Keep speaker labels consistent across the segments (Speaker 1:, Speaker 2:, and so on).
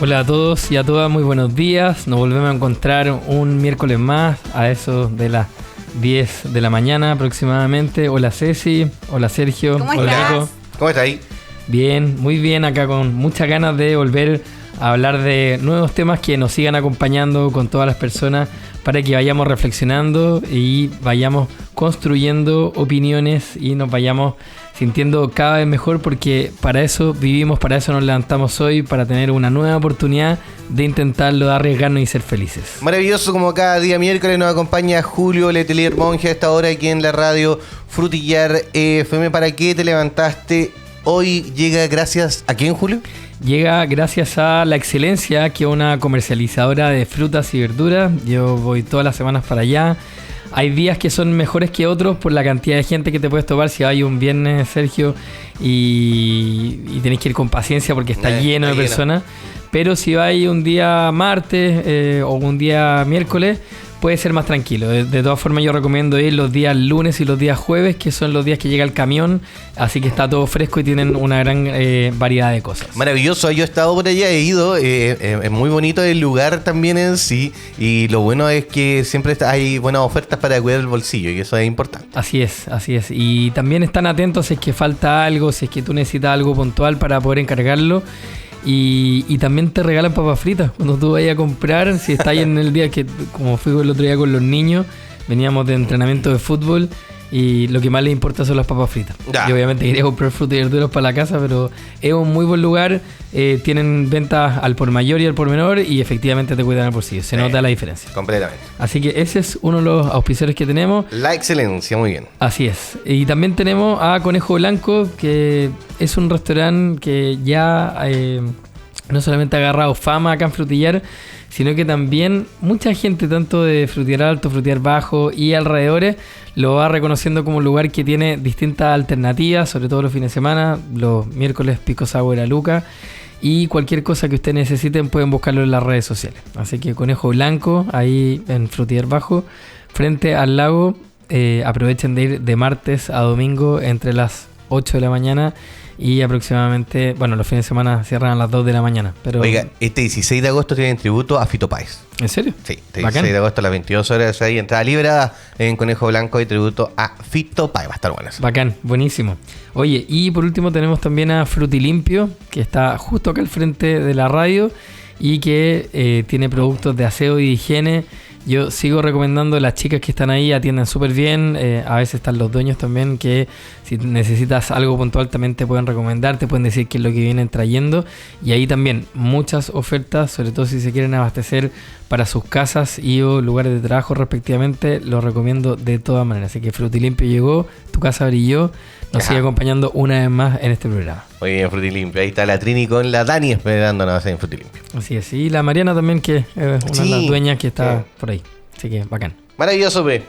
Speaker 1: Hola a todos y a todas, muy buenos días. Nos volvemos a encontrar un miércoles más a eso de las 10 de la mañana aproximadamente. Hola Ceci, hola Sergio,
Speaker 2: ¿Cómo
Speaker 1: hola
Speaker 2: estás?
Speaker 1: Nico.
Speaker 3: ¿Cómo está ahí?
Speaker 1: Bien, muy bien, acá con muchas ganas de volver a hablar de nuevos temas que nos sigan acompañando con todas las personas para que vayamos reflexionando y vayamos construyendo opiniones y nos vayamos sintiendo cada vez mejor, porque para eso vivimos, para eso nos levantamos hoy, para tener una nueva oportunidad de intentarlo, de arriesgarnos y ser felices.
Speaker 3: Maravilloso, como cada día miércoles nos acompaña Julio Letelier Monge a esta hora aquí en la radio Frutillar FM. ¿Para qué te levantaste? Hoy llega gracias a quién, Julio?
Speaker 1: Llega gracias a La Excelencia, que es una comercializadora de frutas y verduras. Yo voy todas las semanas para allá. Hay días que son mejores que otros por la cantidad de gente que te puedes topar. Si hay un viernes, Sergio, y tenés que ir con paciencia porque está lleno de personas. Pero si hay un día martes o un día miércoles, puede ser más tranquilo. De todas formas, yo recomiendo ir los días lunes y los días jueves, que son los días que llega el camión. Así que está todo fresco y tienen una gran variedad de cosas.
Speaker 3: Maravilloso, yo he estado por allá, he ido. Es muy bonito el lugar también en sí. Y lo bueno es que siempre hay buenas ofertas para cuidar el bolsillo, y eso es importante.
Speaker 1: Así es, así es. Y también están atentos si es que falta algo, si es que tú necesitas algo puntual para poder encargarlo. Y también te regalan papas fritas cuando tú vayas a comprar. Si estás ahí en el día que, como fui el otro día con los niños, veníamos de entrenamiento de fútbol y lo que más les importa son las papas fritas. Yo obviamente quería comprar frutas y verduras para la casa, pero es un muy buen lugar. Tienen ventas al por mayor y al por menor y efectivamente te cuidan el bolsillo. Se nota la diferencia.
Speaker 3: Completamente.
Speaker 1: Así que ese es uno de los auspiciadores que tenemos.
Speaker 3: La Excelencia, muy bien.
Speaker 1: Así es. Y también tenemos a Conejo Blanco, que es un restaurante que ya no solamente ha agarrado fama acá en Frutillar, sino que también mucha gente, tanto de Frutillar Alto, Frutillar Bajo y alrededores, lo va reconociendo como un lugar que tiene distintas alternativas, sobre todo los fines de semana, los miércoles Pisco Sour a Luca, y cualquier cosa que ustedes necesiten pueden buscarlo en las redes sociales. Así que Conejo Blanco, ahí en Frutillar Bajo, frente al lago. Aprovechen de ir de martes a domingo entre las 8 de la mañana y aproximadamente, bueno, los fines de semana cierran a las 2 de la mañana. Pero
Speaker 3: Oiga, este 16 de agosto tienen tributo a Fito Páez.
Speaker 1: ¿En serio?
Speaker 3: Sí, este 16 de agosto a las 22 horas hay entrada libre en Conejo Blanco y tributo a Fito Páez. Va a estar bueno eso.
Speaker 1: Bacán, buenísimo. Oye, y por último tenemos también a Frutilimpio, que está justo acá al frente de la radio y que tiene productos de aseo y higiene. Yo sigo recomendando, las chicas que están ahí atienden súper bien. A veces están los dueños también, que si necesitas algo puntual también te pueden recomendar, te pueden decir qué es lo que vienen trayendo. Y ahí también muchas ofertas, sobre todo si se quieren abastecer para sus casas y o lugares de trabajo respectivamente. Lo recomiendo de todas maneras. Así que Frutilimpio llegó, tu casa brilló. Nos sigue acompañando una vez más en este programa.
Speaker 3: Muy bien, Frutilimpio. Ahí está la Trini con la Dani esperándonos en Frutilimpio.
Speaker 1: Así es. Y la Mariana también, que es una de las dueñas que está por ahí. Así que bacán.
Speaker 3: Maravilloso, pe.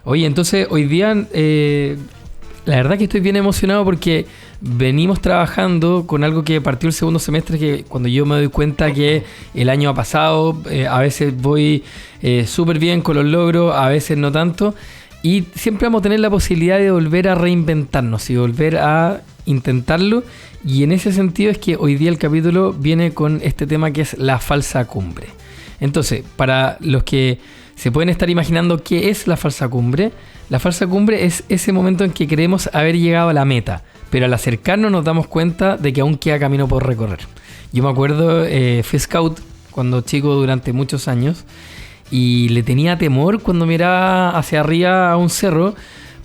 Speaker 1: Oye, entonces hoy día la verdad que estoy bien emocionado porque venimos trabajando con algo que partió el segundo semestre, que cuando yo me doy cuenta que el año ha pasado, a veces voy súper bien con los logros, a veces no tanto. Y siempre vamos a tener la posibilidad de volver a reinventarnos y volver a intentarlo. Y en ese sentido es que hoy día el capítulo viene con este tema que es la falsa cumbre. Entonces, para los que se pueden estar imaginando qué es la falsa cumbre es ese momento en que creemos haber llegado a la meta, pero al acercarnos nos damos cuenta de que aún queda camino por recorrer. Yo me acuerdo, fui scout cuando chico durante muchos años, y le tenía temor cuando miraba hacia arriba a un cerro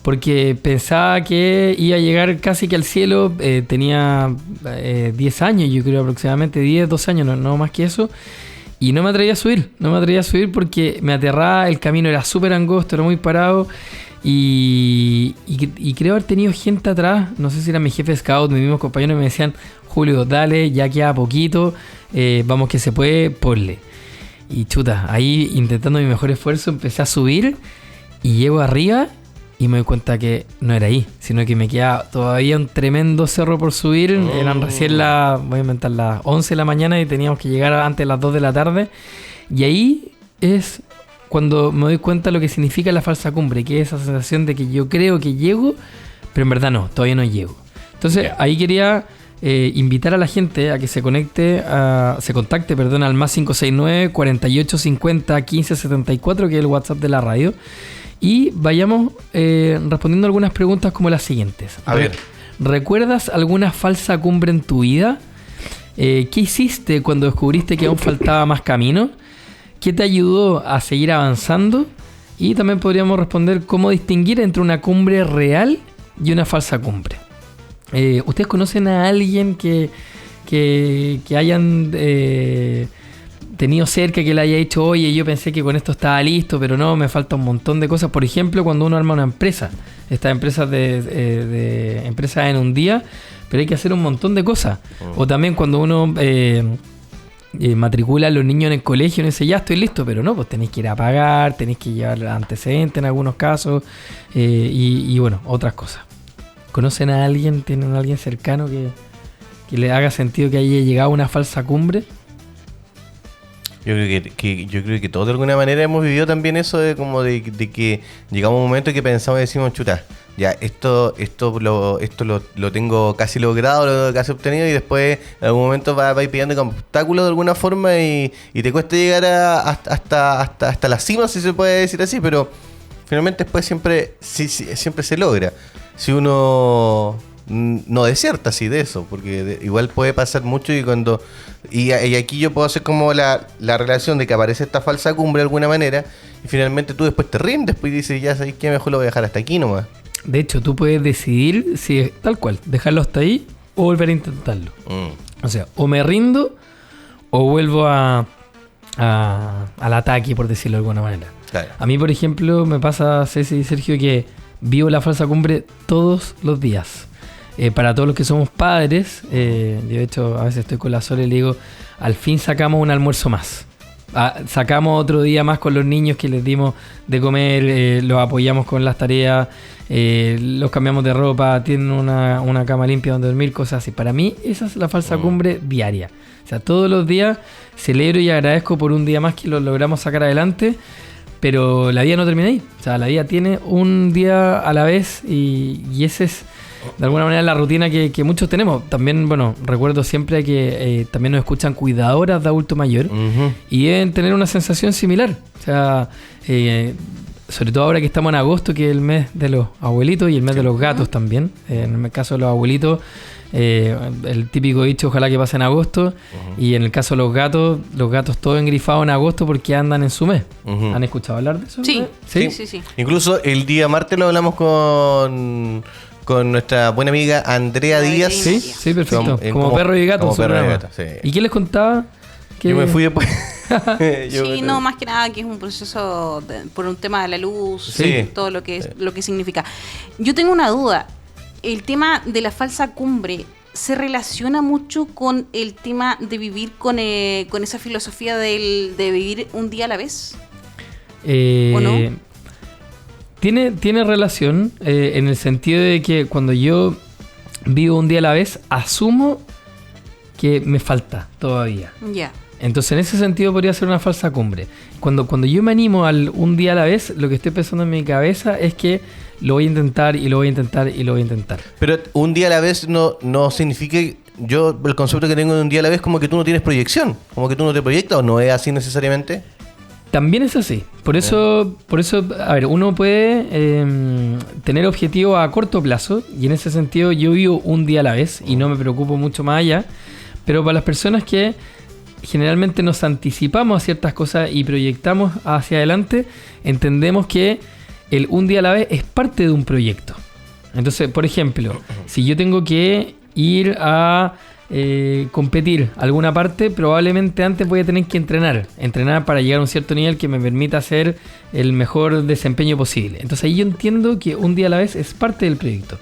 Speaker 1: porque pensaba que iba a llegar casi que al cielo. Tenía 10 años, yo creo aproximadamente 10, 12 años, no más que eso, y no me atrevía a subir porque me aterraba, el camino era súper angosto, era muy parado, y creo haber tenido gente atrás, no sé si era mi jefe scout, mis mismos compañeros, me decían: Julio, dale, ya queda poquito, vamos que se puede, ponle. Y chuta, ahí intentando mi mejor esfuerzo empecé a subir y llego arriba y me doy cuenta que no era ahí, sino que me queda todavía un tremendo cerro por subir. Eran recién las 11 de la mañana y teníamos que llegar antes de las 2 de la tarde. Y ahí es cuando me doy cuenta de lo que significa la falsa cumbre, que es esa sensación de que yo creo que llego, pero en verdad no, todavía no llego. Entonces ahí quería invitar a la gente a que se contacte, al más 569 48 50 15 74, que es el WhatsApp de la radio, y vayamos respondiendo algunas preguntas como las siguientes.
Speaker 3: A ver.
Speaker 1: ¿Recuerdas alguna falsa cumbre en tu vida? ¿Qué hiciste cuando descubriste que aún faltaba más camino? ¿Qué te ayudó a seguir avanzando? Y también podríamos responder cómo distinguir entre una cumbre real y una falsa cumbre. ¿Ustedes conocen a alguien que hayan tenido cerca, que le haya dicho, oye, yo pensé que con esto estaba listo, pero no, me falta un montón de cosas? Por ejemplo, cuando uno arma una empresa, estas empresas de empresas en un día, pero hay que hacer un montón de cosas. O también cuando uno matricula a los niños en el colegio, uno dice, ya estoy listo, pero no, pues tenéis que ir a pagar, tenéis que llevar antecedentes en algunos casos, y bueno, otras cosas. ¿Conocen a alguien, tienen a alguien cercano que le haga sentido que haya llegado a una falsa cumbre?
Speaker 3: Yo creo que todos de alguna manera hemos vivido también eso de que llegamos a un momento que pensamos y decimos, chuta, ya esto lo tengo casi logrado, lo tengo casi obtenido, y después en algún momento va a ir pillando como obstáculos de alguna forma y te cuesta llegar hasta la cima, si se puede decir así, pero finalmente después siempre se logra. Si uno no desierta así de eso, porque igual puede pasar mucho y aquí yo puedo hacer como la relación de que aparece esta falsa cumbre de alguna manera y finalmente tú después te rindes y dices, ya sabes que mejor lo voy a dejar hasta aquí nomás.
Speaker 1: De hecho, tú puedes decidir si es tal cual, dejarlo hasta ahí o volver a intentarlo. O sea, o me rindo o vuelvo al ataque, por decirlo de alguna manera.
Speaker 3: Claro.
Speaker 1: A mí, por ejemplo, me pasa, Ceci y Sergio, que vivo la falsa cumbre todos los días. Para todos los que somos padres, yo de hecho a veces estoy con la Sole y le digo, al fin sacamos un almuerzo más. Sacamos otro día más con los niños que les dimos de comer, los apoyamos con las tareas, los cambiamos de ropa, tienen una cama limpia donde dormir, cosas así. Para mí esa es la falsa cumbre diaria. O sea, todos los días celebro y agradezco por un día más que lo logramos sacar adelante. Pero la vida no termina ahí. O sea, la vida tiene un día a la vez y ese es, de alguna manera, la rutina que muchos tenemos. También, bueno, recuerdo siempre que también nos escuchan cuidadoras de adulto mayor y deben tener una sensación similar. O sea, sobre todo ahora que estamos en agosto, que es el mes de los abuelitos y el mes de los gatos también. En el caso de los abuelitos, el típico dicho, ojalá que pase en agosto. Y en el caso de los gatos todos engrifados en agosto porque andan en su mes. ¿Han escuchado hablar de eso?
Speaker 2: Sí.
Speaker 3: Incluso el día martes lo hablamos con nuestra buena amiga Andrea Díaz.
Speaker 1: Sí, perfecto. Como perro y gato.
Speaker 3: Como perro y gato, sí.
Speaker 1: ¿Y qué les contaba?
Speaker 3: Yo me fui después.
Speaker 2: Más que nada que es un proceso por un tema de la luz, todo lo que significa. Yo tengo una duda. El tema de la falsa cumbre se relaciona mucho con el tema de vivir con esa filosofía de vivir un día a la vez. ¿O no?
Speaker 1: Tiene relación en el sentido de que cuando yo vivo un día a la vez, asumo que me falta todavía.
Speaker 2: Ya.
Speaker 1: Entonces, en ese sentido podría ser una falsa cumbre. Cuando yo me animo al un día a la vez, lo que estoy pensando en mi cabeza es que lo voy a intentar y lo voy a intentar y lo voy a intentar.
Speaker 3: Pero un día a la vez no significa... Yo, el concepto que tengo de un día a la vez es como que tú no tienes proyección. Como que tú no te proyectas, ¿o no es así necesariamente?
Speaker 1: También es así. Por eso, a ver, uno puede tener objetivos a corto plazo y en ese sentido yo vivo un día a la vez y no me preocupo mucho más allá. Pero para las personas que generalmente nos anticipamos a ciertas cosas y proyectamos hacia adelante, entendemos que el un día a la vez es parte de un proyecto. Entonces, por ejemplo, si yo tengo que ir a competir alguna parte, probablemente antes voy a tener que entrenar para llegar a un cierto nivel que me permita hacer el mejor desempeño posible. Entonces ahí yo entiendo que un día a la vez es parte del proyecto.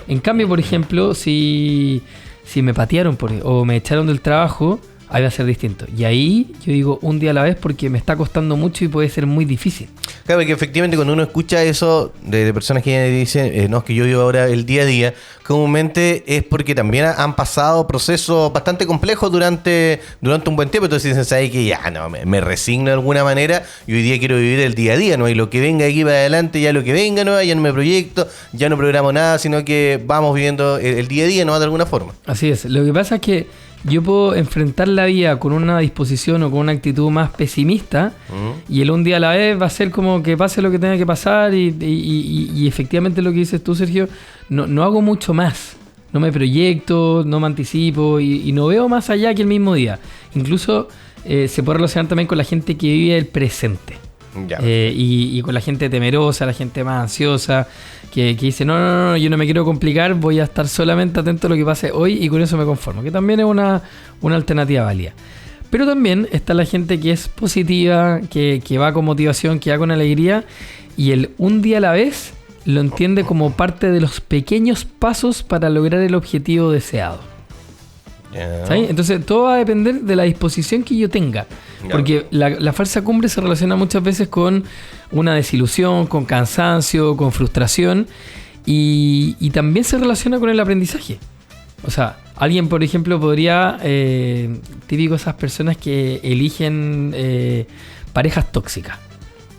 Speaker 1: En cambio, por ejemplo, si me patearon o me echaron del trabajo, ahí va a ser distinto. Y ahí yo digo un día a la vez porque me está costando mucho y puede ser muy difícil.
Speaker 3: Claro, porque efectivamente cuando uno escucha eso de personas que dicen, no, es que yo vivo ahora el día a día, comúnmente es porque también han pasado procesos bastante complejos durante un buen tiempo. Entonces dicen, ¿sabes qué? Ya, no, me resigno de alguna manera y hoy día quiero vivir el día a día, ¿no? Y lo que venga aquí para adelante, ya lo que venga, ¿no? Ya no me proyecto, ya no programo nada, sino que vamos viviendo el día a día, ¿no? De alguna forma.
Speaker 1: Así es. Lo que pasa es que yo puedo enfrentar la vida con una disposición o con una actitud más pesimista y el un día a la vez va a ser como que pase lo que tenga que pasar y efectivamente lo que dices tú, Sergio, no hago mucho más. No me proyecto, no me anticipo y no veo más allá que el mismo día. Incluso se puede relacionar también con la gente que vive el presente. Y con la gente temerosa, la gente más ansiosa, que dice, no, yo no me quiero complicar, voy a estar solamente atento a lo que pase hoy y con eso me conformo, que también es una alternativa válida. Pero también está la gente que es positiva, que va con motivación, que va con alegría y el un día a la vez lo entiende como parte de los pequeños pasos para lograr el objetivo deseado. ¿Sí? Entonces todo va a depender de la disposición que yo tenga. Porque la falsa cumbre se relaciona muchas veces con una desilusión, con cansancio, con frustración y también se relaciona con el aprendizaje. O sea, alguien, por ejemplo, podría, típico esas personas que eligen parejas tóxicas.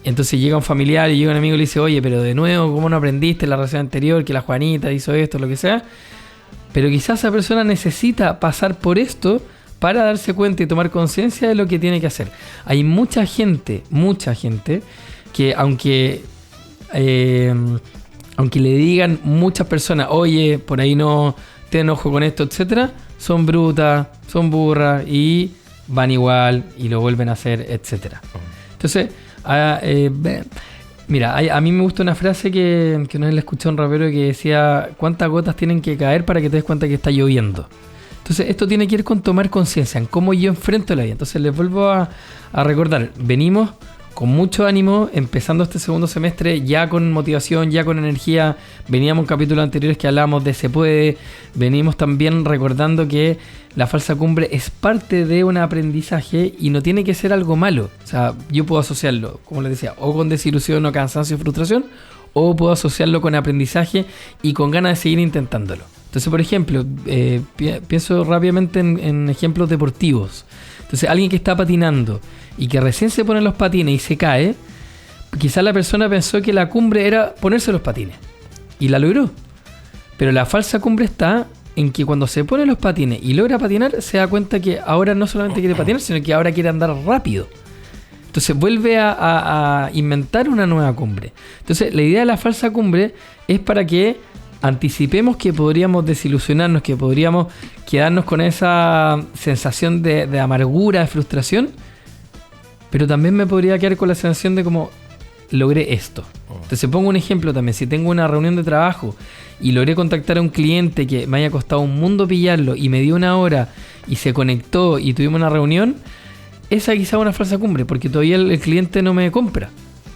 Speaker 1: Entonces llega un familiar y llega un amigo y le dice, oye, pero de nuevo, ¿cómo no aprendiste en la relación anterior que la Juanita hizo esto, lo que sea? Pero quizás esa persona necesita pasar por esto para darse cuenta y tomar conciencia de lo que tiene que hacer. Hay mucha gente que aunque le digan muchas personas, oye, por ahí no, ten ojo con esto, etcétera, son brutas, son burras y van igual y lo vuelven a hacer, etcétera. Entonces, mira, a mí me gusta una frase que una vez le escuché a un rapero que decía, ¿cuántas gotas tienen que caer para que te des cuenta que está lloviendo? Entonces esto tiene que ir con tomar conciencia en cómo yo enfrento la vida. Entonces les vuelvo a recordar, venimos con mucho ánimo, empezando este segundo semestre, ya con motivación, ya con energía. Veníamos en capítulos anteriores que hablábamos de se puede. Venimos también recordando que la falsa cumbre es parte de un aprendizaje y no tiene que ser algo malo. O sea, yo puedo asociarlo, como les decía, o con desilusión o cansancio y frustración, o puedo asociarlo con aprendizaje y con ganas de seguir intentándolo. Entonces, por ejemplo, pienso rápidamente en ejemplos deportivos. Entonces, alguien que está patinando y que recién se pone los patines y se cae, quizás la persona pensó que la cumbre era ponerse los patines y la logró. Pero la falsa cumbre está en que cuando se pone los patines y logra patinar, se da cuenta que ahora no solamente quiere patinar, sino que ahora quiere andar rápido. Entonces vuelve a inventar una nueva cumbre. Entonces la idea de la falsa cumbre es para que anticipemos que podríamos desilusionarnos, que podríamos quedarnos con esa sensación de amargura, de frustración, pero también me podría quedar con la sensación de como logré esto. Entonces pongo un ejemplo también, si tengo una reunión de trabajo y logré contactar a un cliente que me haya costado un mundo pillarlo y me dio una hora y se conectó y tuvimos una reunión, esa quizá es una falsa cumbre porque todavía el cliente no me compra,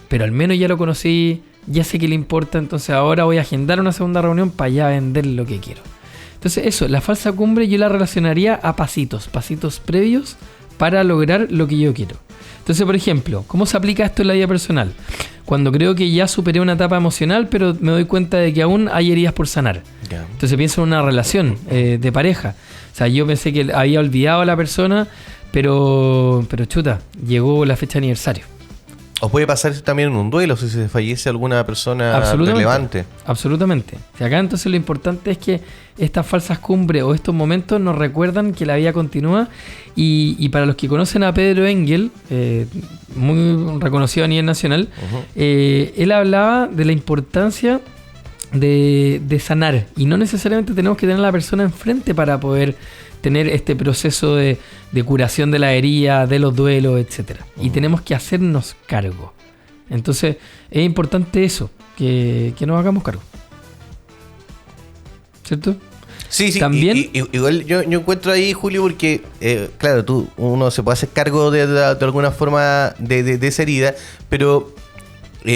Speaker 1: pero al menos ya lo conocí, ya sé que le importa, entonces ahora voy a agendar una segunda reunión para ya vender lo que quiero. Entonces eso, la falsa cumbre yo la relacionaría a pasitos previos para lograr lo que yo quiero. Entonces, por ejemplo, ¿cómo se aplica esto en la vida personal? Cuando creo que ya superé una etapa emocional, pero me doy cuenta de que aún hay heridas por sanar. Yeah. Entonces pienso en una relación de pareja. O sea, yo pensé que había olvidado a la persona, pero chuta, llegó la fecha de aniversario.
Speaker 3: ¿O puede pasar también en un duelo si se fallece alguna persona relevante?
Speaker 1: Absolutamente. Acá entonces lo importante es que estas falsas cumbres o estos momentos nos recuerdan que la vida continúa y para los que conocen a Pedro Engel, muy reconocido a nivel nacional, él hablaba de la importancia de sanar y no necesariamente tenemos que tener a la persona enfrente para poder tener este proceso de curación de la herida, de los duelos, etcétera. Y tenemos que hacernos cargo. Entonces, es importante eso, que nos hagamos cargo. ¿Cierto?
Speaker 3: Sí.
Speaker 1: También,
Speaker 3: igual yo encuentro ahí, Julio, porque, claro, uno se puede hacer cargo de alguna forma de esa herida, pero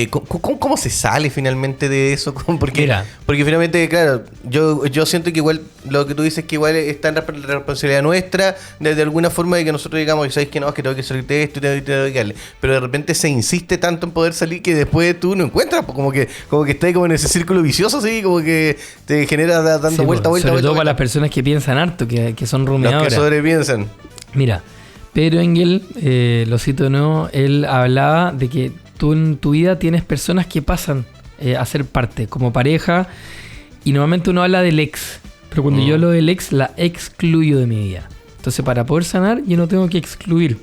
Speaker 3: ¿Cómo se sale finalmente de eso? Porque finalmente, claro, yo siento que igual lo que tú dices que igual está en la responsabilidad nuestra de alguna forma de que nosotros digamos, sabes que no, es que tengo que salir de esto y tengo que darle. Pero de repente se insiste tanto en poder salir que después tú no encuentras, como que estás como en ese círculo vicioso, así como que te genera dando vuelta.
Speaker 1: Sobre todo para las personas que piensan harto, que son rumiadoras.
Speaker 3: Los que sobrepiensan.
Speaker 1: Mira, Pedro Engel, lo cito de nuevo, él hablaba de que tú en tu vida tienes personas que pasan a ser parte, como pareja, y normalmente uno habla del ex, pero cuando yo hablo del ex, la excluyo de mi vida. Entonces, para poder sanar, yo no tengo que excluir,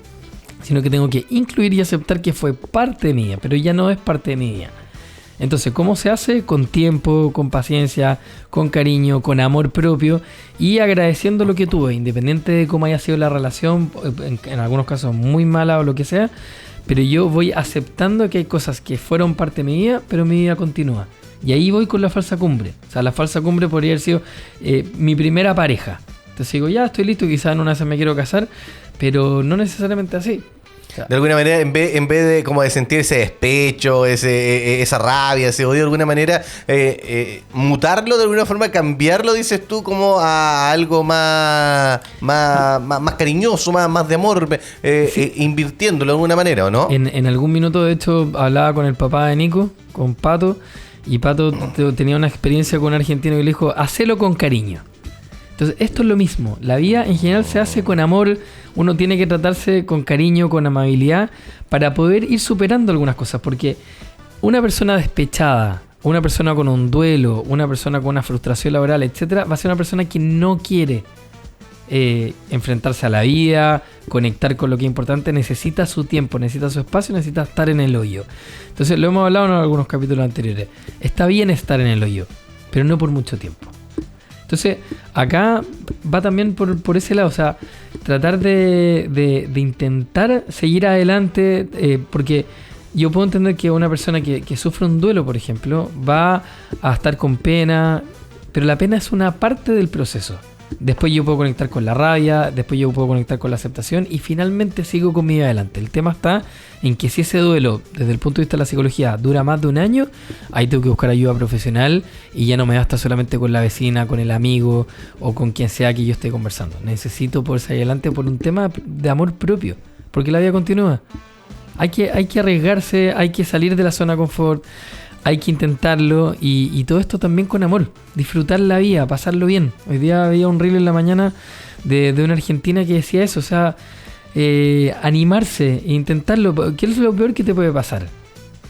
Speaker 1: sino que tengo que incluir y aceptar que fue parte mía, pero ya no es parte de mi vida. Entonces, ¿cómo se hace? Con tiempo, con paciencia, con cariño, con amor propio y agradeciendo lo que tuve, independiente de cómo haya sido la relación, en algunos casos muy mala o lo que sea, pero yo voy aceptando que hay cosas que fueron parte de mi vida, pero mi vida continúa. Y ahí voy con la falsa cumbre. O sea, la falsa cumbre podría haber sido mi primera pareja. Entonces digo, ya estoy listo, quizás en una vez me quiero casar, pero no necesariamente así.
Speaker 3: De alguna manera, en vez de como de sentir ese despecho, esa rabia, ese odio, de alguna manera, mutarlo de alguna forma, cambiarlo, dices tú, como a algo más cariñoso, más de amor, sí. Invirtiéndolo de alguna manera, ¿o no?
Speaker 1: En algún minuto, de hecho, hablaba con el papá de Nico, con Pato, y Pato tenía una experiencia con un argentino y le dijo, hacelo con cariño. Entonces, esto es lo mismo. La vida en general se hace con amor. Uno tiene que tratarse con cariño, con amabilidad, para poder ir superando algunas cosas. Porque una persona despechada, una persona con un duelo, una persona con una frustración laboral, etcétera, va a ser una persona que no quiere enfrentarse a la vida, conectar con lo que es importante. Necesita su tiempo, necesita su espacio, necesita estar en el hoyo. Entonces, lo hemos hablado en algunos capítulos anteriores. Está bien estar en el hoyo, pero no por mucho tiempo. Entonces, acá va también por ese lado, o sea, tratar de intentar seguir adelante, porque yo puedo entender que una persona que sufre un duelo, por ejemplo, va a estar con pena, pero la pena es una parte del proceso. Después yo puedo conectar con la rabia, después yo puedo conectar con la aceptación y finalmente sigo con mi vida adelante. El tema está en que si ese duelo, desde el punto de vista de la psicología, dura más de un año, ahí tengo que buscar ayuda profesional y ya no me basta solamente con la vecina, con el amigo o con quien sea que yo esté conversando. Necesito poder salir adelante por un tema de amor propio, porque la vida continúa. Hay que arriesgarse, hay que salir de la zona de confort, hay que intentarlo y todo esto también con amor. Disfrutar la vida, pasarlo bien. Hoy día veía un reel en la mañana de una argentina que decía eso, o sea, animarse e intentarlo. ¿Qué es lo peor que te puede pasar?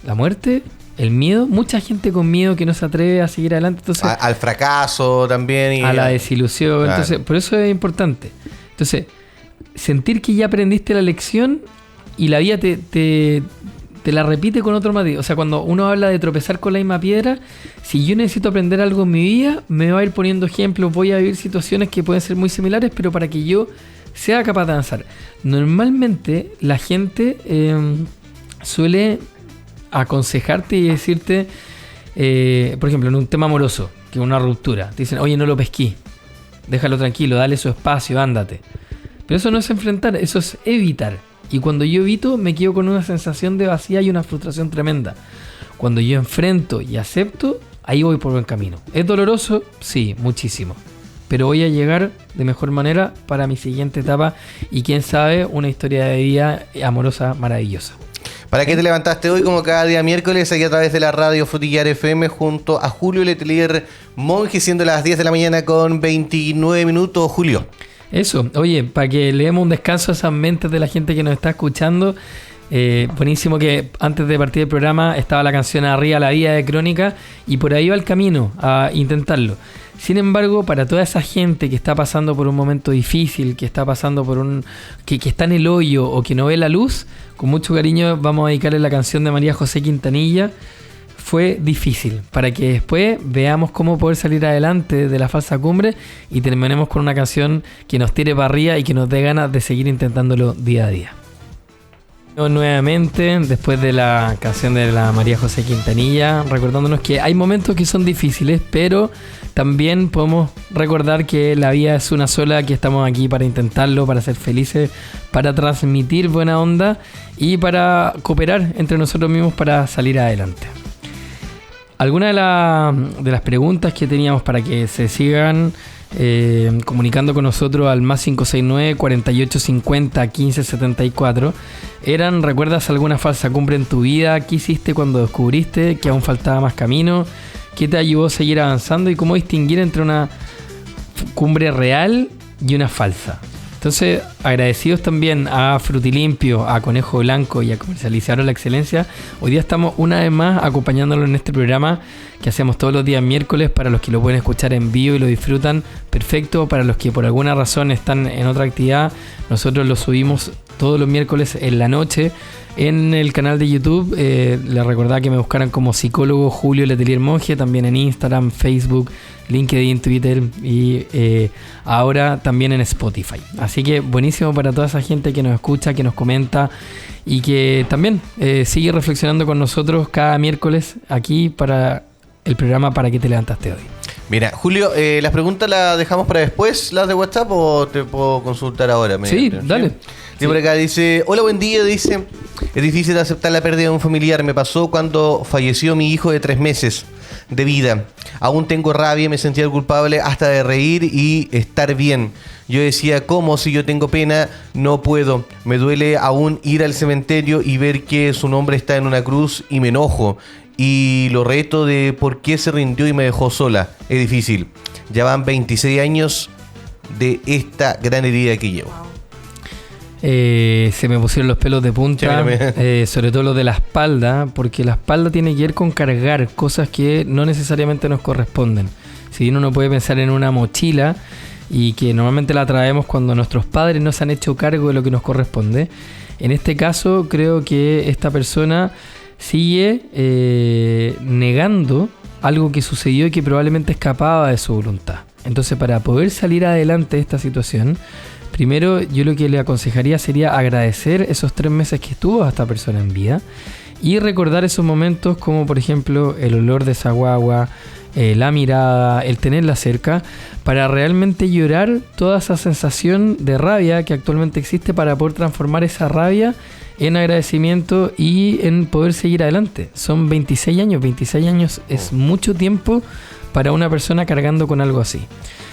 Speaker 1: ¿La muerte? ¿El miedo? Mucha gente con miedo que no se atreve a seguir adelante. Entonces,
Speaker 3: al fracaso también. Y
Speaker 1: a la desilusión. Claro. Entonces, por eso es importante. Entonces, sentir que ya aprendiste la lección y la vida te la repite con otro matiz. O sea, cuando uno habla de tropezar con la misma piedra, si yo necesito aprender algo en mi vida, me va a ir poniendo ejemplos, voy a vivir situaciones que pueden ser muy similares, pero para que yo sea capaz de avanzar. Normalmente la gente suele aconsejarte y decirte, por ejemplo, en un tema amoroso, que es una ruptura, te dicen, oye, no lo pesquí, déjalo tranquilo, dale su espacio, ándate. Pero eso no es enfrentar, eso es evitar. Y cuando yo evito, me quedo con una sensación de vacía y una frustración tremenda. Cuando yo enfrento y acepto, ahí voy por buen camino. ¿Es doloroso? Sí, muchísimo. Pero voy a llegar de mejor manera para mi siguiente etapa y quién sabe, una historia de vida amorosa maravillosa.
Speaker 3: ¿Para qué te levantaste hoy como cada día miércoles aquí a través de la radio Frutillar FM junto a Julio Letelier Monge, siendo las 10 de la mañana con 29 minutos, Julio?
Speaker 1: Eso, oye, para que le demos un descanso a esas mentes de la gente que nos está escuchando, buenísimo que antes de partir del programa estaba la canción Arriba la vida de Crónica y por ahí va el camino a intentarlo. Sin embargo, para toda esa gente que está pasando por un momento difícil, que está pasando por que está en el hoyo o que no ve la luz, con mucho cariño vamos a dedicarle la canción de María José Quintanilla, Fue difícil, para que después veamos cómo poder salir adelante de la falsa cumbre y terminemos con una canción que nos tire para arriba y que nos dé ganas de seguir intentándolo día a día. Nuevamente, después de la canción de la María José Quintanilla, recordándonos que hay momentos que son difíciles, pero también podemos recordar que la vida es una sola, que estamos aquí para intentarlo, para ser felices, para transmitir buena onda y para cooperar entre nosotros mismos para salir adelante. Algunas de las preguntas que teníamos para que se sigan comunicando con nosotros al más 569 4850 1574 eran: ¿recuerdas alguna falsa cumbre en tu vida? ¿Qué hiciste cuando descubriste que aún faltaba más camino? ¿Qué te ayudó a seguir avanzando? ¿Y cómo distinguir entre una cumbre real y una falsa? Entonces, agradecidos también a Frutilimpio, a Conejo Blanco y a Comercializadores La Excelencia. Hoy día estamos una vez más acompañándolo en este programa que hacemos todos los días miércoles. Para los que lo pueden escuchar en vivo y lo disfrutan, perfecto. Para los que por alguna razón están en otra actividad, nosotros lo subimos todos los miércoles en la noche en el canal de YouTube. Les recordaba que me buscaran como psicólogo Julio Letelier Monge, también en Instagram, Facebook, LinkedIn, Twitter y ahora también en Spotify. Así que buenísimo para toda esa gente que nos escucha, que nos comenta y que también sigue reflexionando con nosotros cada miércoles aquí para el programa Para qué te levantaste hoy.
Speaker 3: Mira, Julio, ¿las preguntas las dejamos para después, las de WhatsApp, o te puedo consultar ahora?
Speaker 1: Sí, dale.
Speaker 3: Sí. Por acá dice: hola, buen día. Dice: es difícil aceptar la pérdida de un familiar. Me pasó cuando falleció mi hijo de 3 meses de vida. Aún tengo rabia, me sentía culpable hasta de reír y estar bien. Yo decía, ¿cómo? Si yo tengo pena, no puedo. Me duele aún ir al cementerio y ver que su nombre está en una cruz y me enojo. Y lo reto de por qué se rindió y me dejó sola. Es difícil. Ya van 26 años de esta gran herida que llevo.
Speaker 1: Se me pusieron los pelos de punta, sobre todo lo de la espalda, porque la espalda tiene que ver con cargar cosas que no necesariamente nos corresponden. Si bien uno puede pensar en una mochila y que normalmente la traemos cuando nuestros padres no se han hecho cargo de lo que nos corresponde, en este caso creo que esta persona sigue negando algo que sucedió y que probablemente escapaba de su voluntad. Entonces, para poder salir adelante de esta situación, primero yo lo que le aconsejaría sería agradecer esos 3 meses que estuvo a esta persona en vida y recordar esos momentos como por ejemplo el olor de esa guagua, la mirada, el tenerla cerca, para realmente llorar toda esa sensación de rabia que actualmente existe, para poder transformar esa rabia en agradecimiento y en poder seguir adelante. Son 26 años es mucho tiempo para una persona cargando con algo así.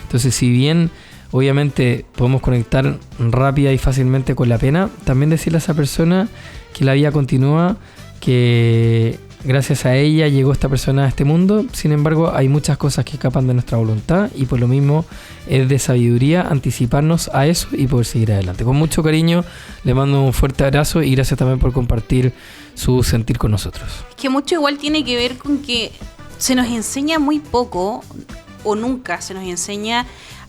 Speaker 1: Entonces, si bien obviamente podemos conectar rápida y fácilmente con la pena, también decirle a esa persona que la vida continúa, que gracias a ella llegó esta persona a este mundo. Sin embargo, hay muchas cosas que escapan de nuestra voluntad y por lo mismo es de sabiduría anticiparnos a eso y poder seguir adelante. Con mucho cariño le mando un fuerte abrazo y gracias también por compartir su sentir con nosotros.
Speaker 2: Que mucho igual tiene que ver con que se nos enseña muy poco o nunca se nos enseña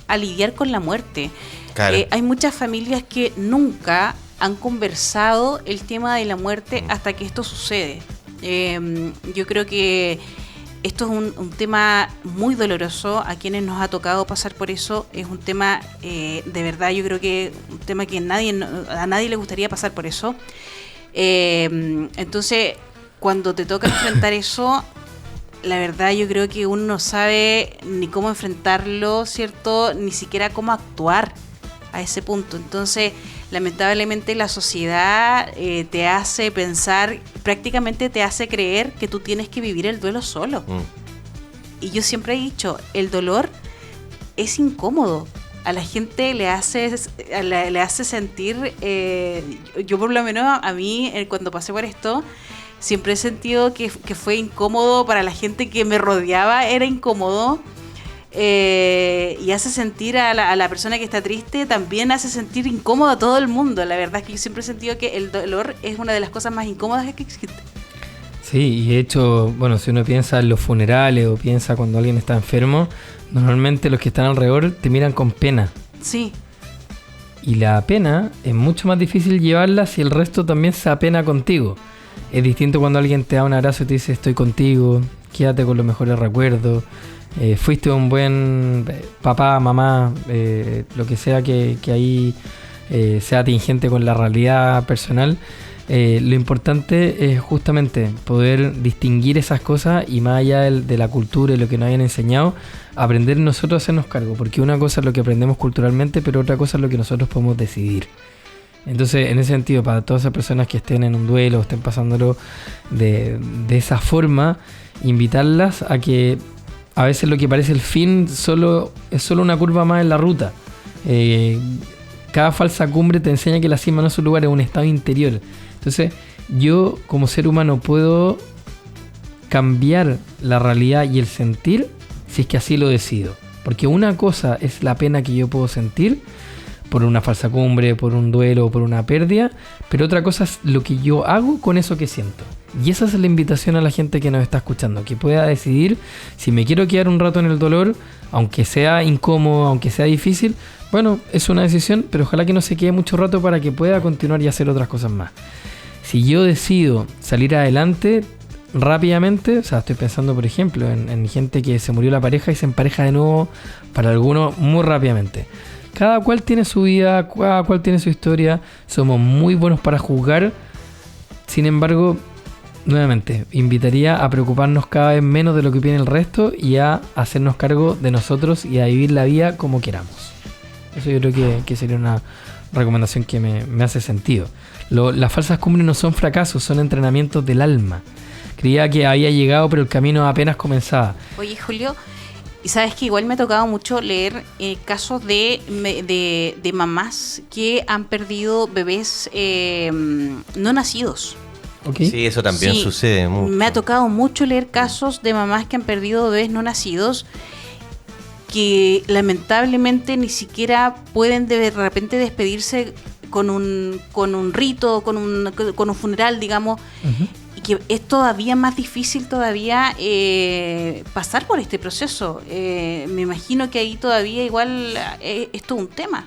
Speaker 2: a lidiar con la muerte. Claro. Hay muchas familias que nunca han conversado el tema de la muerte hasta que esto sucede. Yo creo que esto es un tema muy doloroso a quienes nos ha tocado pasar por eso. Es un tema, de verdad, yo creo que un tema que a nadie le gustaría pasar por eso. Entonces, cuando te toca enfrentar eso, la verdad yo creo que uno no sabe ni cómo enfrentarlo, ¿cierto? Ni siquiera cómo actuar a ese punto. Entonces, lamentablemente la sociedad te hace pensar, prácticamente te hace creer que tú tienes que vivir el duelo solo. Y yo siempre he dicho, el dolor es incómodo. A la gente le hace sentir, yo por lo menos a mí cuando pasé por esto, siempre he sentido que fue incómodo para la gente que me rodeaba, era incómodo. Y hace sentir a la persona que está triste, también hace sentir incómodo a todo el mundo. La verdad es que yo siempre he sentido que el dolor es una de las cosas más incómodas que existe.
Speaker 1: Sí, y de hecho, bueno, si uno piensa en los funerales o piensa cuando alguien está enfermo, normalmente los que están alrededor te miran con pena.
Speaker 2: Sí.
Speaker 1: Y la pena es mucho más difícil llevarla si el resto también se apena contigo. Es distinto cuando alguien te da un abrazo y te dice estoy contigo, quédate con los mejores recuerdos. Fuiste un buen papá, mamá, lo que sea que ahí sea tingente con la realidad personal. Lo importante es justamente poder distinguir esas cosas y más allá de la cultura y lo que nos hayan enseñado, aprender nosotros a hacernos cargo, porque una cosa es lo que aprendemos culturalmente, pero otra cosa es lo que nosotros podemos decidir. Entonces, en ese sentido, para todas esas personas que estén en un duelo o estén pasándolo de esa forma, invitarlas a que a veces lo que parece el fin es solo una curva más en la ruta. Cada falsa cumbre te enseña que la cima no es un lugar, es un estado interior. Entonces, yo como ser humano puedo cambiar la realidad y el sentir si es que así lo decido. Porque una cosa es la pena que yo puedo sentir por una falsa cumbre, por un duelo, por una pérdida, pero otra cosa es lo que yo hago con eso que siento. Y esa es la invitación a la gente que nos está escuchando, que pueda decidir si me quiero quedar un rato en el dolor, aunque sea incómodo, aunque sea difícil. Bueno, es una decisión, pero ojalá que no se quede mucho rato para que pueda continuar y hacer otras cosas más. Si yo decido salir adelante rápidamente, o sea, estoy pensando por ejemplo en gente que se murió la pareja y se empareja de nuevo, para algunos muy rápidamente. Cada cual tiene su vida, cada cual tiene su historia, somos muy buenos para juzgar. Sin embargo, nuevamente, invitaría a preocuparnos cada vez menos de lo que opina el resto y a hacernos cargo de nosotros y a vivir la vida como queramos. Eso yo creo que sería una recomendación que me hace sentido. Las falsas cumbres no son fracasos, son entrenamientos del alma. Creía que había llegado, pero el camino apenas comenzaba.
Speaker 2: Oye, Julio, y sabes que igual me ha tocado mucho leer casos de mamás que han perdido bebés no nacidos.
Speaker 1: Okay.
Speaker 3: Sí, eso también sucede mucho.
Speaker 2: Me ha tocado mucho leer casos de mamás que han perdido bebés no nacidos que lamentablemente ni siquiera pueden de repente despedirse con un rito, con un funeral, digamos. Uh-huh. Y que es todavía más difícil todavía pasar por este proceso. Me imagino que ahí todavía igual es todo un tema.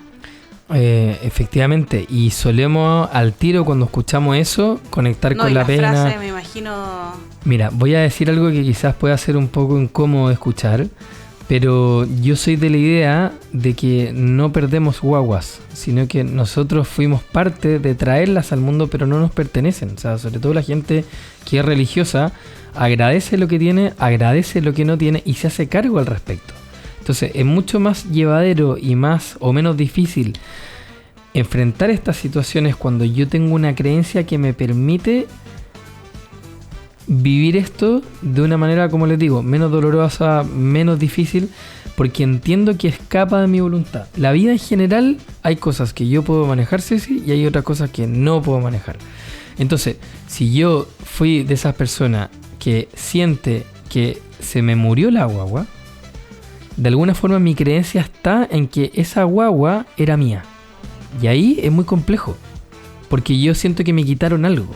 Speaker 1: Efectivamente, y solemos al tiro cuando escuchamos eso conectar con la pena.
Speaker 2: Frase, me imagino.
Speaker 1: Mira, voy a decir algo que quizás pueda ser un poco incómodo de escuchar, pero yo soy de la idea de que no perdemos guaguas, sino que nosotros fuimos parte de traerlas al mundo, pero no nos pertenecen. O sea, sobre todo la gente que es religiosa agradece lo que tiene, agradece lo que no tiene y se hace cargo al respecto. Entonces es mucho más llevadero y más o menos difícil enfrentar estas situaciones cuando yo tengo una creencia que me permite vivir esto de una manera, como les digo, menos dolorosa, menos difícil, porque entiendo que escapa de mi voluntad. La vida en general hay cosas que yo puedo manejar, Ceci, y hay otras cosas que no puedo manejar. Entonces, si yo fui de esas personas que siente que se me murió la guagua, de alguna forma mi creencia está en que esa guagua era mía. Y ahí es muy complejo, porque yo siento que me quitaron algo.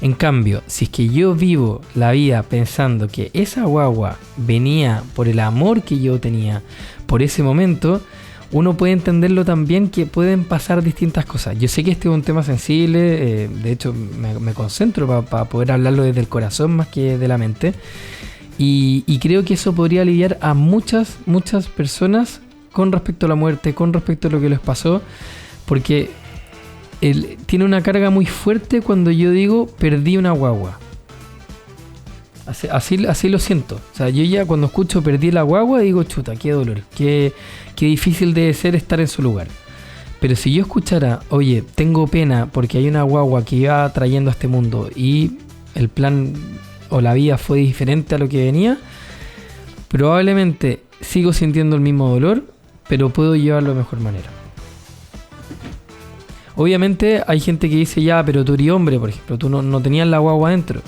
Speaker 1: En cambio, si es que yo vivo la vida pensando que esa guagua venía por el amor que yo tenía por ese momento, uno puede entenderlo también que pueden pasar distintas cosas. Yo sé que este es un tema sensible, de hecho me concentro para poder hablarlo desde el corazón más que de la mente. Y creo que eso podría aliviar a muchas personas con respecto a la muerte, con respecto a lo que les pasó, porque tiene una carga muy fuerte cuando yo digo perdí una guagua. Así lo siento. O sea, yo ya cuando escucho perdí la guagua digo chuta, qué dolor, qué difícil debe ser estar en su lugar. Pero si yo escuchara, oye, tengo pena porque hay una guagua que iba trayendo a este mundo y el plan o la vida fue diferente a lo que venía, probablemente sigo sintiendo el mismo dolor, pero puedo llevarlo de mejor manera. Obviamente hay gente que dice ya, pero tú eres hombre, por ejemplo, tú no tenías la guagua adentro.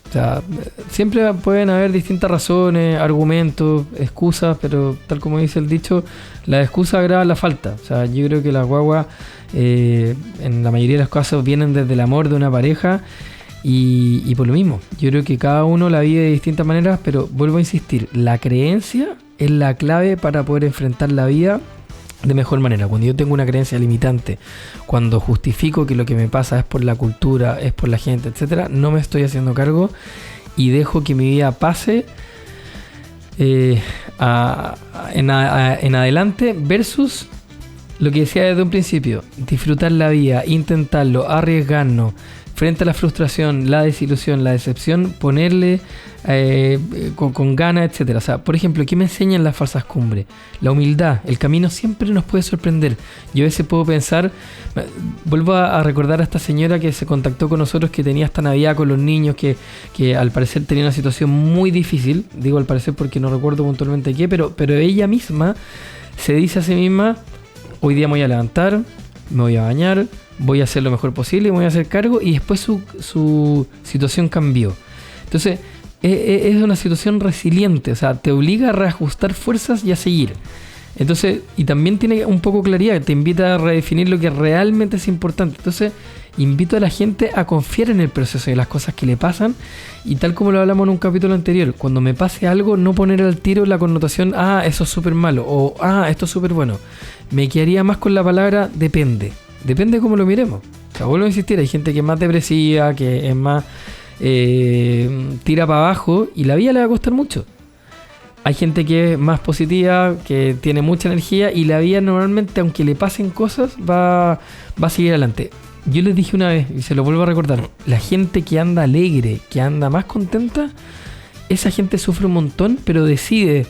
Speaker 1: O sea, siempre pueden haber distintas razones, argumentos, excusas, pero tal como dice el dicho, la excusa agrava la falta. O sea, yo creo que las guaguas en la mayoría de los casos vienen desde el amor de una pareja. Y por lo mismo, yo creo que cada uno la vive de distintas maneras, pero vuelvo a insistir, la creencia es la clave para poder enfrentar la vida de mejor manera. Cuando yo tengo una creencia limitante, cuando justifico que lo que me pasa es por la cultura, es por la gente, etcétera, no me estoy haciendo cargo y dejo que mi vida pase en adelante versus lo que decía desde un principio, disfrutar la vida, intentarlo, arriesgarnos, frente a la frustración, la desilusión, la decepción, ponerle con ganas, etcétera. O sea, por ejemplo, ¿qué me enseñan las falsas cumbres? La humildad, el camino siempre nos puede sorprender. Yo a veces puedo pensar, vuelvo a recordar a esta señora que se contactó con nosotros, que tenía esta Navidad con los niños, que al parecer tenía una situación muy difícil. Digo al parecer porque no recuerdo puntualmente qué, pero ella misma se dice a sí misma: hoy día me voy a levantar, me voy a bañar, voy a hacer lo mejor posible, me voy a hacer cargo, y después su situación cambió. Entonces, es una situación resiliente, o sea, te obliga a reajustar fuerzas y a seguir. Entonces, y también tiene un poco claridad, te invita a redefinir lo que realmente es importante. Entonces, invito a la gente a confiar en el proceso y las cosas que le pasan, y tal como lo hablamos en un capítulo anterior, cuando me pase algo, no poner al tiro la connotación, eso es súper malo, o esto es súper bueno. Me quedaría más con la palabra depende. Depende de cómo lo miremos. O sea, vuelvo a insistir, hay gente que es más depresiva, que es más tira para abajo, y la vida le va a costar mucho. Hay gente que es más positiva, que tiene mucha energía, y la vida normalmente, aunque le pasen cosas, va a seguir adelante. Yo les dije una vez, y se lo vuelvo a recordar, la gente que anda alegre, que anda más contenta, esa gente sufre un montón, pero decide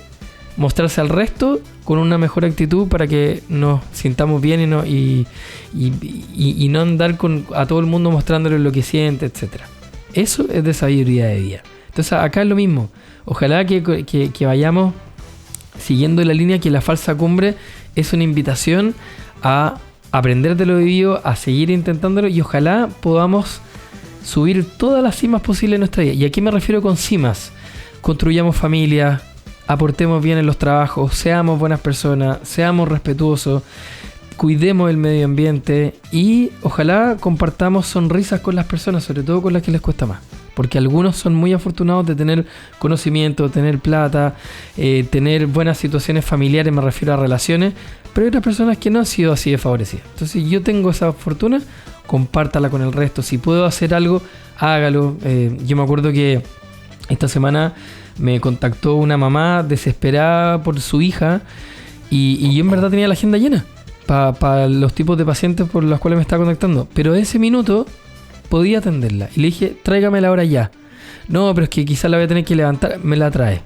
Speaker 1: mostrarse al resto con una mejor actitud para que nos sintamos bien y no andar a todo el mundo mostrándole lo que siente, etcétera. Eso es de sabiduría de vida. Entonces acá es lo mismo. Ojalá que vayamos siguiendo la línea que la falsa cumbre es una invitación a aprender de lo vivido, a seguir intentándolo, y ojalá podamos subir todas las cimas posibles en nuestra vida. Y aquí me refiero con cimas. Construyamos familia, aportemos bien en los trabajos, seamos buenas personas, seamos respetuosos, cuidemos el medio ambiente, y ojalá compartamos sonrisas con las personas, sobre todo con las que les cuesta más. Porque algunos son muy afortunados de tener conocimiento, tener plata, tener buenas situaciones familiares, me refiero a relaciones, pero hay otras personas que no han sido así de favorecidas. Entonces, si yo tengo esa fortuna, compártala con el resto. Si puedo hacer algo, hágalo. Yo me acuerdo que esta semana me contactó una mamá desesperada por su hija, y yo en verdad tenía la agenda llena para los tipos de pacientes por los cuales me estaba contactando, pero ese minuto podía atenderla, y le dije: tráigamela ahora ya. No, pero es que quizás la voy a tener que levantar. Me la trae.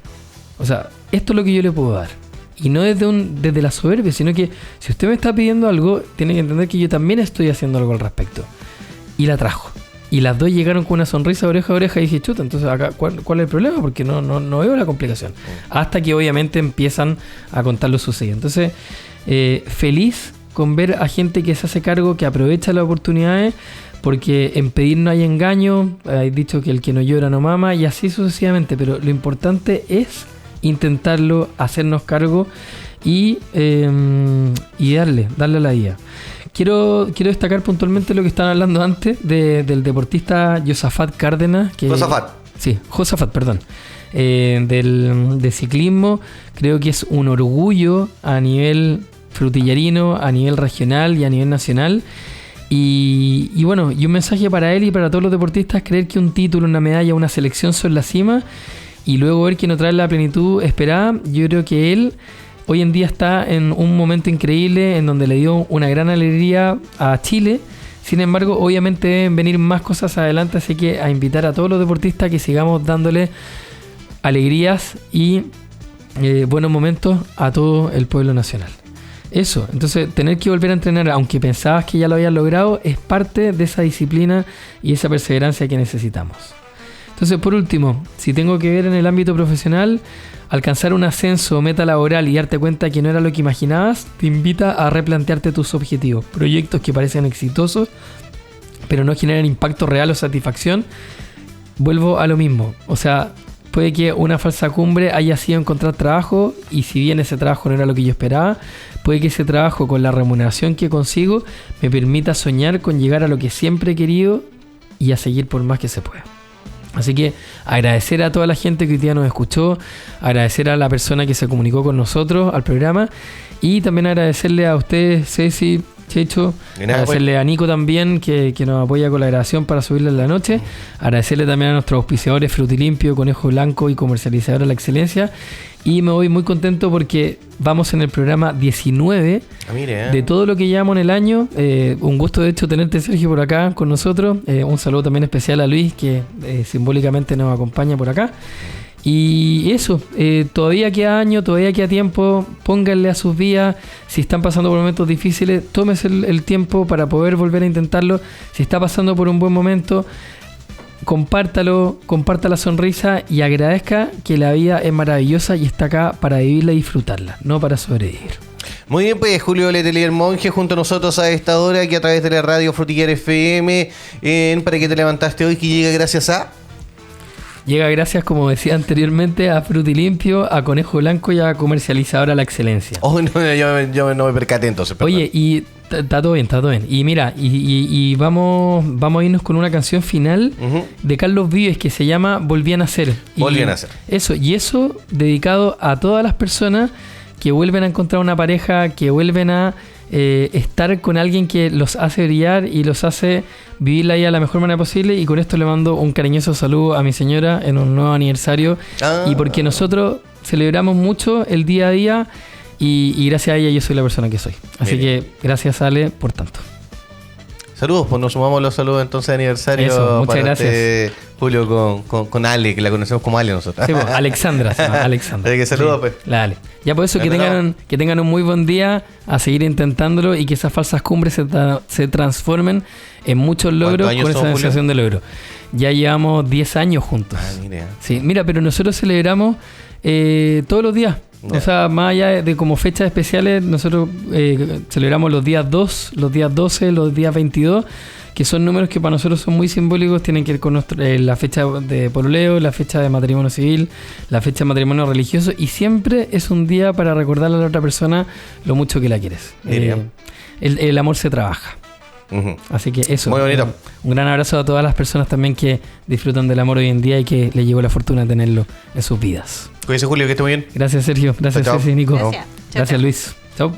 Speaker 1: O sea, esto es lo que yo le puedo dar, y no desde la soberbia, sino que si usted me está pidiendo algo, tiene que entender que yo también estoy haciendo algo al respecto. Y la trajo, y las dos llegaron con una sonrisa oreja a oreja, y dije: chuta, entonces acá ¿cuál es el problema? Porque no veo la complicación. Hasta que obviamente empiezan a contar lo sucedido. Entonces, feliz con ver a gente que se hace cargo, que aprovecha las oportunidades, porque en pedir no hay engaño. Hay dicho que el que no llora no mama, y así sucesivamente. Pero lo importante es intentarlo, hacernos cargo y darle a la vida. Quiero destacar puntualmente lo que estaban hablando antes del deportista Josafat Cárdenas. Josafat, perdón. De ciclismo. Creo que es un orgullo a nivel frutillarino, a nivel regional y a nivel nacional. Y bueno, y un mensaje para él y para todos los deportistas: creer que un título, una medalla, una selección son la cima, y luego ver que no trae la plenitud esperada. Yo creo que él hoy en día está en un momento increíble, en donde le dio una gran alegría a Chile. Sin embargo, obviamente deben venir más cosas adelante, así que a invitar a todos los deportistas que sigamos dándole alegrías y buenos momentos a todo el pueblo nacional. Eso, entonces tener que volver a entrenar, aunque pensabas que ya lo habías logrado, es parte de esa disciplina y esa perseverancia que necesitamos. Entonces, por último, si tengo que ver en el ámbito profesional, alcanzar un ascenso o meta laboral y darte cuenta que no era lo que imaginabas, te invita a replantearte tus objetivos. Proyectos que parecen exitosos, pero no generan impacto real o satisfacción. Vuelvo a lo mismo, o sea, puede que una falsa cumbre haya sido encontrar trabajo, y si bien ese trabajo no era lo que yo esperaba, puede que ese trabajo, con la remuneración que consigo, me permita soñar con llegar a lo que siempre he querido y a seguir por más que se pueda. Así que agradecer a toda la gente que hoy día nos escuchó, agradecer a la persona que se comunicó con nosotros al programa, y también agradecerle a ustedes, Ceci, Checho. Agradecerle a Nico también, que nos apoya con la grabación para subirla en la noche. Agradecerle también a nuestros auspiciadores Frutilimpio, Conejo Blanco y Comercializadora La Excelencia. Y me voy muy contento porque vamos en el programa 19 de todo lo que llevamos en el año. Un gusto, de hecho, tenerte, Sergio, por acá con nosotros. Un saludo también especial a Luis, que simbólicamente nos acompaña por acá. Y eso, todavía queda año, todavía queda tiempo. Pónganle a sus vidas. Si están pasando por momentos difíciles, tómese el tiempo para poder volver a intentarlo. Si está pasando por un buen momento, compártalo, comparta la sonrisa y agradezca que la vida es maravillosa y está acá para vivirla y disfrutarla, no para sobrevivir.
Speaker 3: Muy bien, pues Julio Letelier Monge junto a nosotros a esta hora, aquí a través de la radio Frutillar FM, Para que te levantaste hoy, que llega gracias a...
Speaker 1: Llega gracias, como decía anteriormente, a Frutilimpio, a Conejo Blanco y a Comercializadora La Excelencia.
Speaker 3: Oh, no, yo no me percaté entonces. Perdón. Oye,
Speaker 1: y está todo bien, está todo bien. Y mira, y vamos a irnos con una canción final de Carlos Vives que se llama Volví a Nacer.
Speaker 3: Volví a Nacer.
Speaker 1: Eso dedicado a todas las personas que vuelven a encontrar una pareja, que vuelven a estar con alguien que los hace brillar y los hace vivir la vida de la mejor manera posible. Y con esto le mando un cariñoso saludo a mi señora en un nuevo aniversario. Y porque nosotros celebramos mucho el día a día y gracias a ella yo soy la persona que soy. Así que gracias, Ale, por tanto.
Speaker 3: Saludos, pues nos sumamos los saludos entonces de aniversario.
Speaker 1: Eso, muchas gracias.
Speaker 3: Julio con Ale, que la conocemos como Ale nosotros.
Speaker 1: Sí, pues, Alexandra. Alexandra.
Speaker 3: Así que saludos, pues.
Speaker 1: La Ale. Ya por eso que tengan un muy buen día, a seguir intentándolo y que esas falsas cumbres se transformen en muchos logros con esa sensación de logro. Ya llevamos 10 años juntos.
Speaker 3: Mira.
Speaker 1: Sí, mira, pero nosotros celebramos todos los días. O sea, más allá de como fechas especiales, nosotros celebramos los días 2, los días 12, los días 22, que son números que para nosotros son muy simbólicos, tienen que ver con la fecha de pololeo, la fecha de matrimonio civil, la fecha de matrimonio religioso, y siempre es un día para recordarle a la otra persona lo mucho que la quieres. El amor se trabaja. Así que eso.
Speaker 3: Muy bonito.
Speaker 1: Un gran abrazo a todas las personas también que disfrutan del amor hoy en día y que les llegó la fortuna de tenerlo en sus vidas.
Speaker 3: Cuídese, Julio, que esté muy bien.
Speaker 1: Gracias, Sergio. Gracias, Ceci, Nico.
Speaker 2: Gracias.
Speaker 1: Gracias, Luis. Chao.